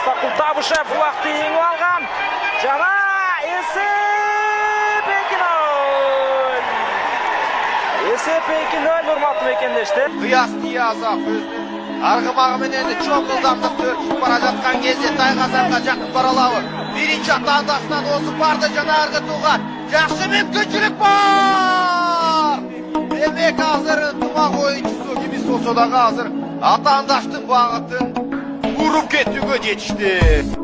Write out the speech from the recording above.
Мустақыл Табышев уақытты еңіп алған. Жана есеп 2-0. Есеп 2-0 урматтуу мекендештер. Кыяс Ниязов өзүнүн аргымагы менен чоң ылдамдыкты өркүп бара жаткан кезде Тайгазанга жакын баралабы. Биринчи атаандашынан озуп барды жанаргы тууган. Жакшы мүмкүнчүлүк бар. Демек азыр тумак оюнчусу кимис болсо дагы азыр атаандаштын багытын уруп кетүүгө жетишти.